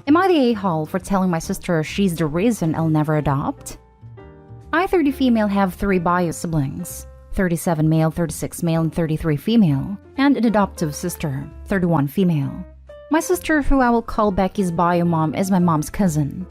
Am I the a-hole for telling my sister she's the reason I'll never adopt? I, 30 female, have 3 bio siblings, 37 male, 36 male, and 33 female, and an adoptive sister, 31 female. My sister, who I will call Becky's bio mom, is my mom's cousin.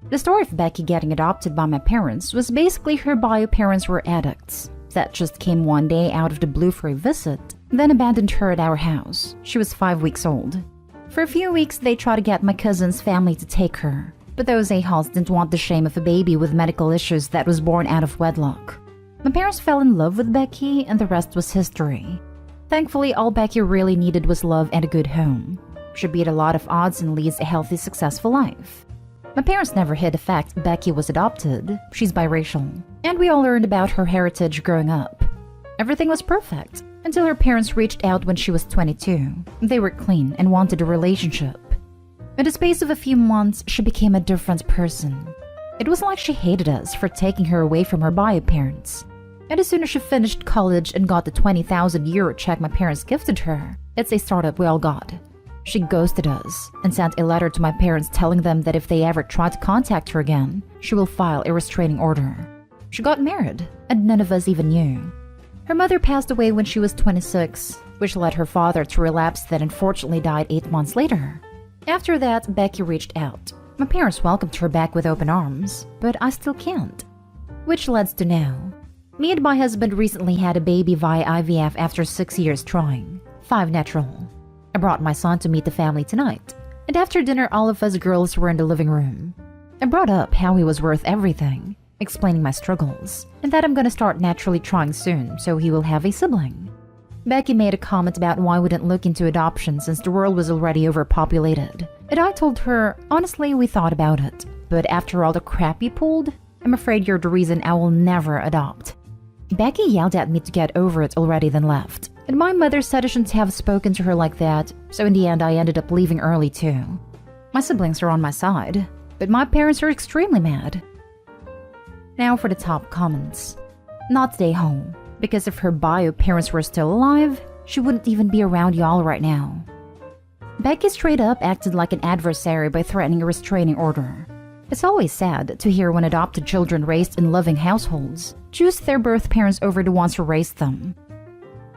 The story of Becky getting adopted by my parents was basically her bio parents were addicts that just came one day out of the blue for a visit, then abandoned her at our house. She was 5 weeks old. For a few weeks, they tried to get my cousin's family to take her, but those a-holes didn't want the shame of a baby with medical issues that was born out of wedlock. My parents fell in love with Becky, and the rest was history. Thankfully, all Becky really needed was love and a good home. She beat a lot of odds and leads a healthy, successful life. My parents never hid the fact Becky was adopted. She's biracial, and we all learned about her heritage growing up. Everything was perfect until her parents reached out when she was 22. They were clean and wanted a relationship. In the space of a few months, she became a different person. It was like she hated us for taking her away from her bio parents. And as soon as she finished college and got the 20,000 euro check my parents gifted her, it's a startup we all got. She ghosted us and sent a letter to my parents telling them that if they ever try to contact her again, she will file a restraining order. She got married, and none of us even knew. Her mother passed away when she was 26, which led her father to relapse that unfortunately died 8 months later. After that, Becky reached out. My parents welcomed her back with open arms, but I still can't. Which leads to now. Me and my husband recently had a baby via IVF after 6 years trying. 5 natural. I brought my son to meet the family tonight, and after dinner all of us girls were in the living room. I brought up how he was worth everything, explaining my struggles, and that I'm gonna start naturally trying soon so he will have a sibling. Becky made a comment about why we didn't look into adoption since the world was already overpopulated, and I told her, honestly, we thought about it, but after all the crap you pulled, I'm afraid you're the reason I will never adopt. Becky yelled at me to get over it already, then left. And my mother said I shouldn't have spoken to her like that, so in the end I ended up leaving early too. My siblings are on my side, but my parents are extremely mad. Now for the top comments. Not stay home, because if her bio parents were still alive, she wouldn't even be around y'all right now. Becky straight up acted like an adversary by threatening a restraining order. It's always sad to hear when adopted children raised in loving households choose their birth parents over the ones who raised them.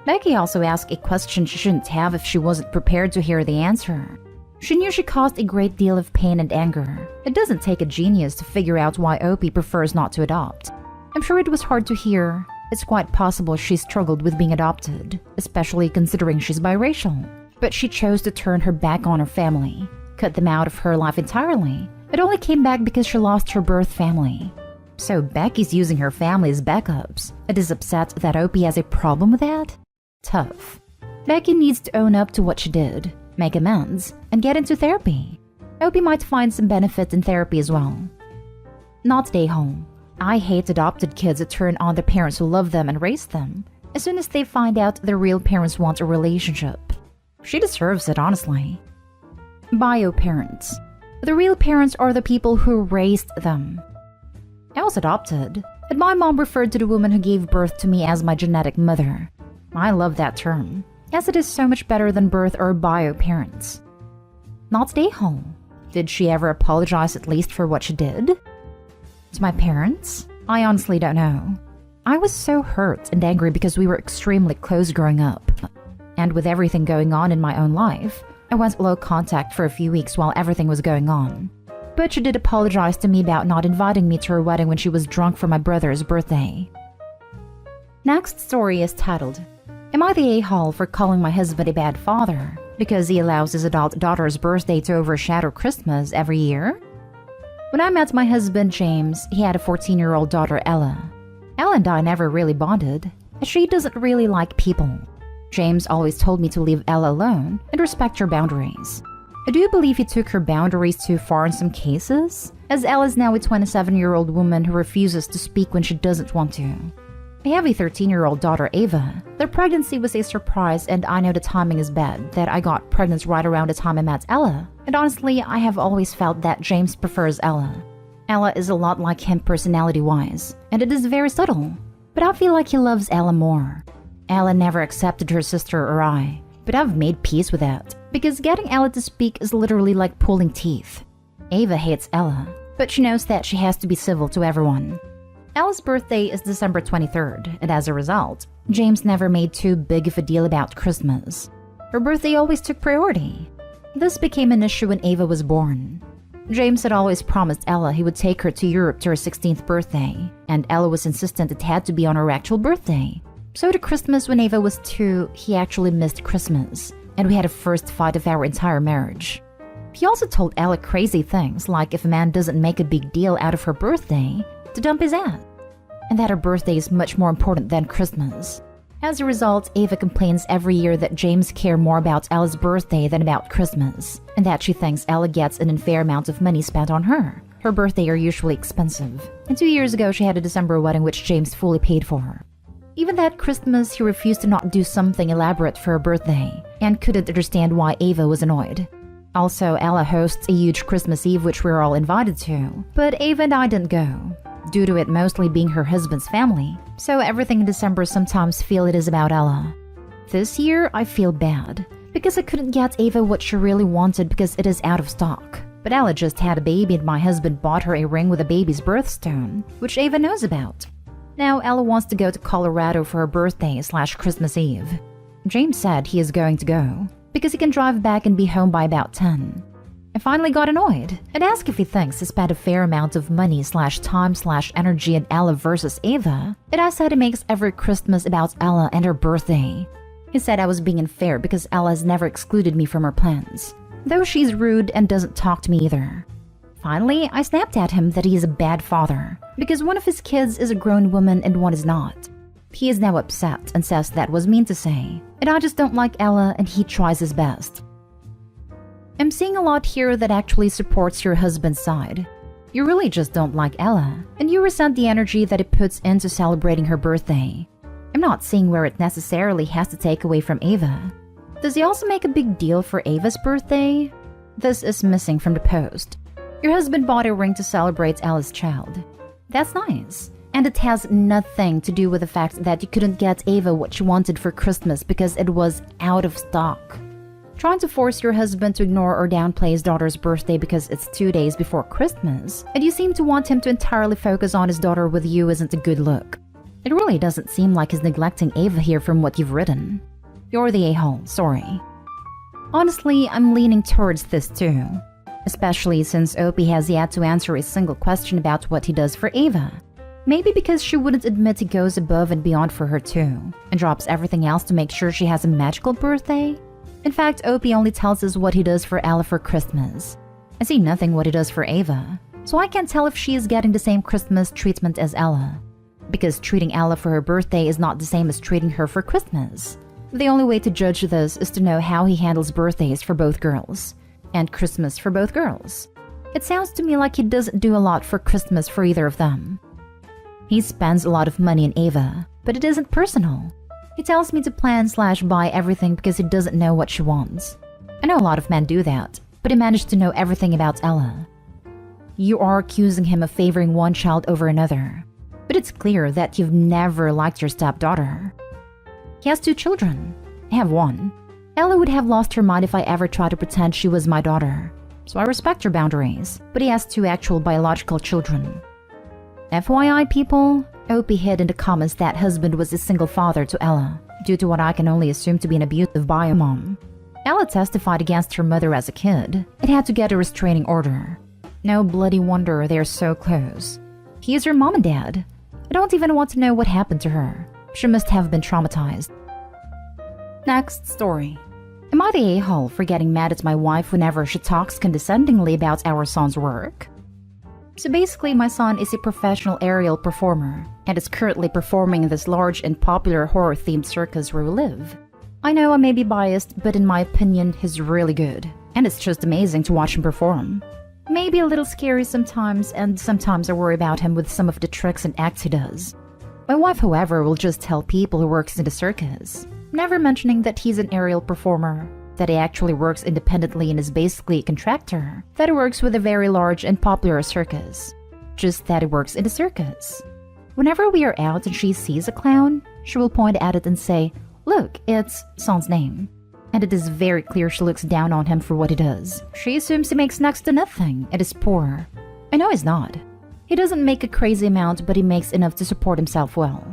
Becky also asked a question she shouldn't have if she wasn't prepared to hear the answer. She knew she caused a great deal of pain and anger. It doesn't take a genius to figure out why Opie prefers not to adopt. I'm sure it was hard to hear. It's quite possible she struggled with being adopted, especially considering she's biracial. But she chose to turn her back on her family, cut them out of her life entirely. It only came back because she lost her birth family. So Becky's using her family as backups and is upset that Opie has a problem with that? Tough. Becky needs to own up to what she did, make amends, and get into therapy. Opie might find some benefit in therapy as well. Not stay home. I hate adopted kids that turn on their parents who love them and raise them as soon as they find out their real parents want a relationship. She deserves it, honestly. Bio parents. The real parents are the people who raised them. I was adopted, and my mom referred to the woman who gave birth to me as my genetic mother. I love that term, as it is so much better than birth or bio parents. Not stay home. Did she ever apologize at least for what she did? To my parents? I honestly don't know. I was so hurt and angry because we were extremely close growing up. And with everything going on in my own life, I went low contact for a few weeks while everything was going on. But she did apologize to me about not inviting me to her wedding when she was drunk for my brother's birthday. Next story is titled, Am I the a-hole for calling my husband a bad father because he allows his adult daughter's birthday to overshadow Christmas every year? When I met my husband, James, he had a 14-year-old daughter, Ella. Ella and I never really bonded, as she doesn't really like people. James always told me to leave Ella alone and respect her boundaries. I do believe he took her boundaries too far in some cases, as Ella is now a 27-year-old woman who refuses to speak when she doesn't want to. I have a 13-year-old daughter, Ava. Their pregnancy was a surprise, and I know the timing is bad, that I got pregnant right around the time I met Ella. And honestly, I have always felt that James prefers Ella. Ella is a lot like him personality-wise, and it is very subtle. But I feel like he loves Ella more. Ella never accepted her sister or I, but I've made peace with that, because getting Ella to speak is literally like pulling teeth. Ava hates Ella, but she knows that she has to be civil to everyone. Ella's birthday is December 23rd, and as a result, James never made too big of a deal about Christmas. Her birthday always took priority. This became an issue when Ava was born. James had always promised Ella he would take her to Europe to her 16th birthday, and Ella was insistent it had to be on her actual birthday. So to Christmas when Ava was 2, he actually missed Christmas, and we had a first fight of our entire marriage. He also told Ella crazy things like if a man doesn't make a big deal out of her birthday, to dump his ass, and that her birthday is much more important than Christmas. As a result, Ava complains every year that James cares more about Ella's birthday than about Christmas, and that she thinks Ella gets an unfair amount of money spent on her. Her birthdays are usually expensive, and 2 years ago she had a December wedding which James fully paid for. Even that Christmas, he refused to not do something elaborate for her birthday, and couldn't understand why Ava was annoyed. Also, Ella hosts a huge Christmas Eve which we're all invited to, but Ava and I didn't go, due to it mostly being her husband's family, so everything in December sometimes feel it is about Ella. This year, I feel bad, because I couldn't get Ava what she really wanted because it is out of stock. But Ella just had a baby and my husband bought her a ring with a baby's birthstone, which Ava knows about. Now Ella wants to go to Colorado for her birthday/Christmas Eve. James said he is going to go, because he can drive back and be home by about 10. I finally got annoyed and asked if he thinks he spent a fair amount of money/time/energy in Ella versus Ava, and I said it makes every Christmas about Ella and her birthday. He said I was being unfair because Ella has never excluded me from her plans, though she's rude and doesn't talk to me either. Finally, I snapped at him that he is a bad father, because one of his kids is a grown woman and one is not. He is now upset and says that was mean to say, and I just don't like Ella and he tries his best. I'm seeing a lot here that actually supports your husband's side. You really just don't like Ella, and you resent the energy that it puts into celebrating her birthday. I'm not seeing where it necessarily has to take away from Ava. Does he also make a big deal for Ava's birthday? This is missing from the post. Your husband bought a ring to celebrate Ella's child. That's nice. And it has nothing to do with the fact that you couldn't get Ava what she wanted for Christmas because it was out of stock. Trying to force your husband to ignore or downplay his daughter's birthday because it's 2 days before Christmas, and you seem to want him to entirely focus on his daughter with you isn't a good look. It really doesn't seem like he's neglecting Ava here from what you've written. You're the a-hole, sorry. Honestly, I'm leaning towards this too. Especially since Opie has yet to answer a single question about what he does for Ava. Maybe because she wouldn't admit he goes above and beyond for her too, and drops everything else to make sure she has a magical birthday? In fact, Opie only tells us what he does for Ella for Christmas. I see nothing what he does for Ava, so I can't tell if she is getting the same Christmas treatment as Ella. Because treating Ella for her birthday is not the same as treating her for Christmas. The only way to judge this is to know how he handles birthdays for both girls, and Christmas for both girls. It sounds to me like he doesn't do a lot for Christmas for either of them. He spends a lot of money on Ava, but it isn't personal. He tells me to plan/buy everything because he doesn't know what she wants. I know a lot of men do that, but he managed to know everything about Ella. You are accusing him of favoring one child over another, but it's clear that you've never liked your stepdaughter. He has 2 children. I have 1. Ella would have lost her mind if I ever tried to pretend she was my daughter, so I respect her boundaries, but he has 2 actual biological children. FYI people, Opie hid in the comments that husband was a single father to Ella, due to what I can only assume to be an abusive bio-mom. Ella testified against her mother as a kid. It had to get a restraining order. No bloody wonder they're so close. He is her mom and dad. I don't even want to know what happened to her. She must have been traumatized. Next story. Am I the a-hole for getting mad at my wife whenever she talks condescendingly about our son's work? So basically, my son is a professional aerial performer and is currently performing in this large and popular horror-themed circus where we live. I know I may be biased, but in my opinion, he's really good, and it's just amazing to watch him perform. Maybe a little scary sometimes, and sometimes I worry about him with some of the tricks and acts he does. My wife, however, will just tell people who works in the circus, never mentioning that he's an aerial performer, that he actually works independently and is basically a contractor, that he works with a very large and popular circus. Just that he works in the circus. Whenever we are out and she sees a clown, she will point at it and say, "Look, it's son's name." And it is very clear she looks down on him for what he does. She assumes he makes next to nothing and is poor. I know he's not. He doesn't make a crazy amount, but he makes enough to support himself well.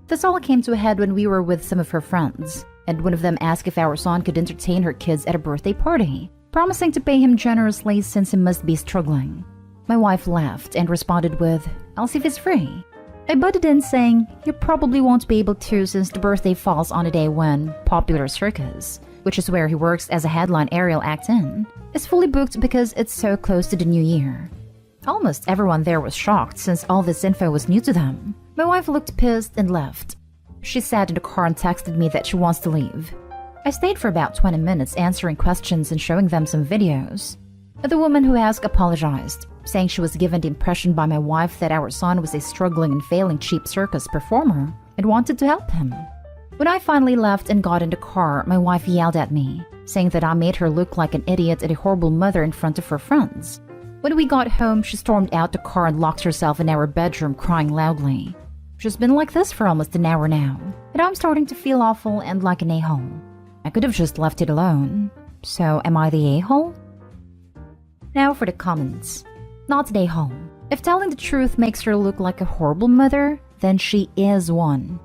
This all came to a head when we were with some of her friends, and one of them asked if our son could entertain her kids at a birthday party, promising to pay him generously since he must be struggling. My wife laughed and responded with, "I'll see if it's free." I butted in saying, "You probably won't be able to since the birthday falls on a day when Popular Circus, which is where he works as a headline aerial act in, is fully booked because it's so close to the new year." Almost everyone there was shocked since all this info was new to them. My wife looked pissed and left. She sat in the car and texted me that she wants to leave. I stayed for about 20 minutes answering questions and showing them some videos. The woman who asked apologized, saying she was given the impression by my wife that our son was a struggling and failing cheap circus performer and wanted to help him. When I finally left and got in the car, my wife yelled at me, saying that I made her look like an idiot and a horrible mother in front of her friends. When we got home, she stormed out the car and locked herself in our bedroom crying loudly. She's been like this for almost an hour now, and I'm starting to feel awful and like an a-hole. I could have just left it alone. So am I the a-hole? Now for the comments. Not the a-hole. If telling the truth makes her look like a horrible mother, then she is one.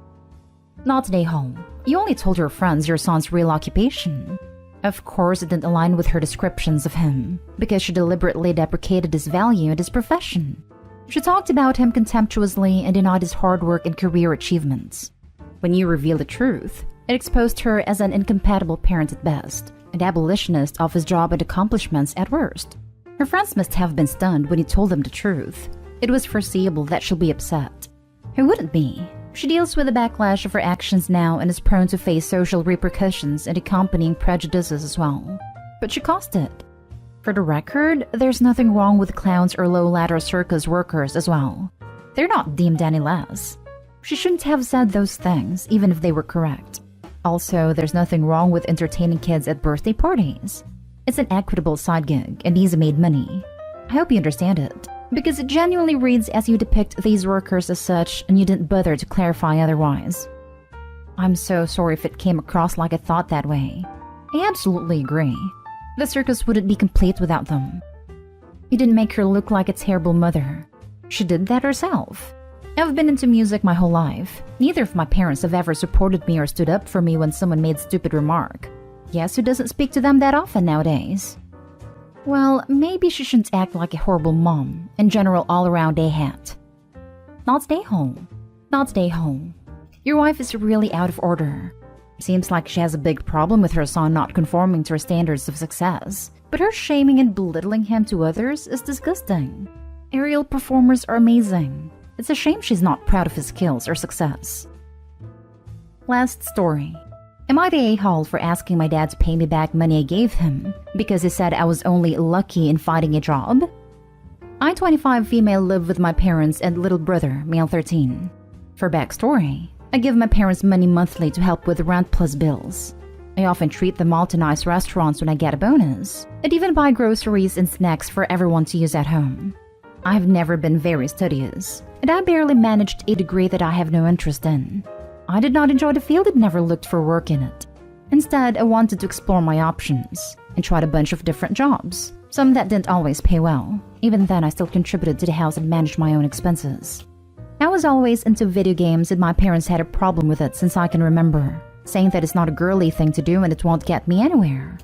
Not the a-hole. You only told your friends your son's real occupation. Of course, it didn't align with her descriptions of him, because she deliberately deprecated his value and his profession. She talked about him contemptuously and denied his hard work and career achievements. When you reveal the truth, it exposed her as an incompatible parent at best, an abolitionist of his job and accomplishments at worst. Her friends must have been stunned when he told them the truth. It was foreseeable that she'll be upset. Who wouldn't be? She deals with the backlash of her actions now and is prone to face social repercussions and accompanying prejudices as well. But she caused it. For the record, there's nothing wrong with clowns or low-ladder circus workers as well. They're not deemed any less. She shouldn't have said those things, even if they were correct. Also, there's nothing wrong with entertaining kids at birthday parties. It's an equitable side gig and easy made money. I hope you understand it, because it genuinely reads as you depict these workers as such and you didn't bother to clarify otherwise. I'm so sorry if it came across like I thought that way. I absolutely agree. The circus wouldn't be complete without them. You didn't make her look like a terrible mother. She did that herself. I've been into music my whole life. Neither of my parents have ever supported me or stood up for me when someone made a stupid remark. Yes, who doesn't speak to them that often nowadays? Well, maybe she shouldn't act like a horrible mom, in general all-around a-hat. Not stay home. Not stay home. Your wife is really out of order. Seems like she has a big problem with her son not conforming to her standards of success, but her shaming and belittling him to others is disgusting. Aerial performers are amazing. It's a shame she's not proud of his skills or success. Last story. Am I the a-hole for asking my dad to pay me back money I gave him because he said I was only lucky in finding a job? I, 25 female, live with my parents and little brother, male 13. For backstory, I give my parents money monthly to help with rent plus bills. I often treat them all to nice restaurants when I get a bonus, and even buy groceries and snacks for everyone to use at home. I have never been very studious, and I barely managed a degree that I have no interest in. I did not enjoy the field and never looked for work in it. Instead, I wanted to explore my options and tried a bunch of different jobs, some that didn't always pay well. Even then, I still contributed to the house and managed my own expenses. I was always into video games and my parents had a problem with it since I can remember, saying that it's not a girly thing to do and it won't get me anywhere.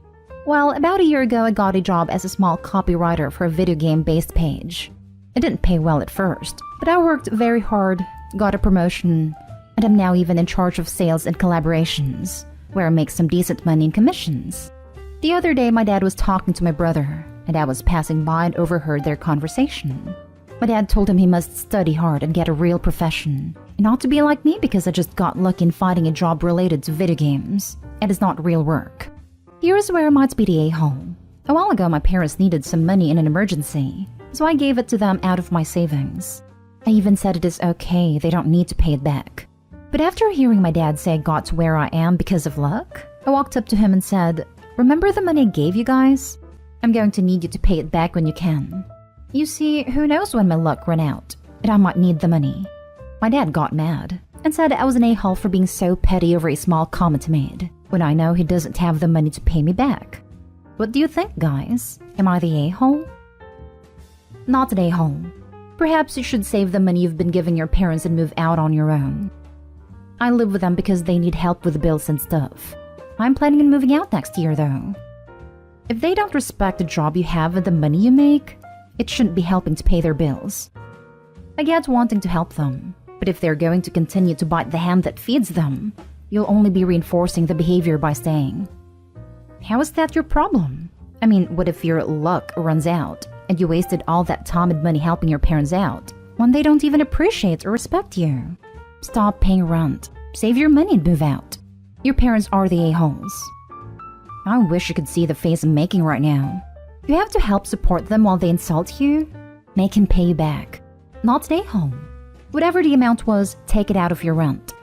Well, about a year ago, I got a job as a small copywriter for a video game-based page. It didn't pay well at first, but I worked very hard, got a promotion, and I'm now even in charge of sales and collaborations, where I make some decent money in commissions. The other day, my dad was talking to my brother, and I was passing by and overheard their conversation. My dad told him he must study hard and get a real profession, and not to be like me because I just got lucky in finding a job related to video games, and it's not real work. Here's where I might be the a-hole. A while ago, my parents needed some money in an emergency, so I gave it to them out of my savings. I even said it is okay, they don't need to pay it back. But after hearing my dad say I got to where I am because of luck, I walked up to him and said, "Remember the money I gave you guys? I'm going to need you to pay it back when you can. You see, who knows when my luck ran out, and I might need the money." My dad got mad and said I was an a-hole for being so petty over a small comment I made. when I know he doesn't have the money to pay me back. What do you think, guys? Am I the a-hole? Not an a-hole. Perhaps you should save the money you've been giving your parents and move out on your own. I live with them because they need help with the bills and stuff. I'm planning on moving out next year, though. If they don't respect the job you have and the money you make, it shouldn't be helping to pay their bills. I get wanting to help them, but if they're going to continue to bite the hand that feeds them, you'll only be reinforcing the behavior by staying. How is that your problem? I mean, what if your luck runs out and you wasted all that time and money helping your parents out when they don't even appreciate or respect you? Stop paying rent, save your money and move out. Your parents are the a-holes. I wish you could see the face I'm making right now. You have to help support them while they insult you? Make him pay you back. Not an a-hole. Whatever the amount was, take it out of your rent.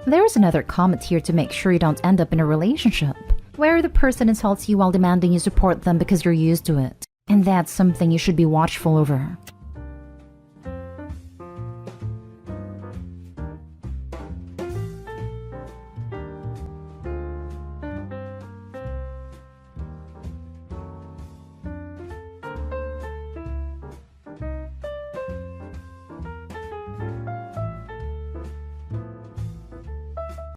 There's another comment here to make sure you don't end up in a relationship where the person insults you while demanding you support them because you're used to it. And that's something you should be watchful over.